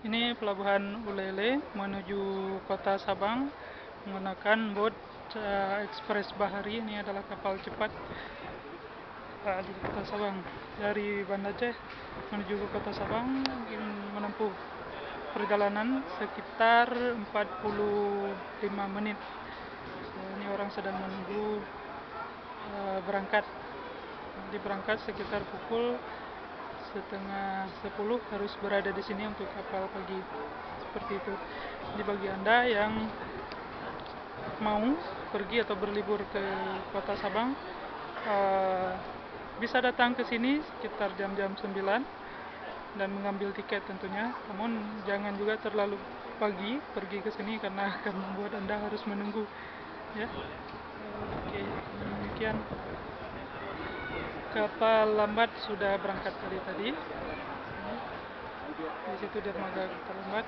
Ini pelabuhan Ulele menuju kota Sabang menggunakan bot Ekspres Bahari. Ini adalah kapal cepat di kota Sabang. Dari Banda Aceh menuju ke kota Sabang menempuh perjalanan sekitar 45 menit. Ini orang sedang menunggu berangkat. Jadi berangkat sekitar pukul setengah 10 harus berada di sini untuk kapal pagi, seperti itu. Di bagi Anda yang mau pergi atau berlibur ke kota Sabang, bisa datang ke sini sekitar jam-jam 9 dan mengambil tiket tentunya. Namun jangan juga terlalu pagi pergi ke sini karena akan membuat Anda harus menunggu, ya. Oke, demikian. Kapal lambat sudah berangkat tadi. Di situ dermaga kapal lambat.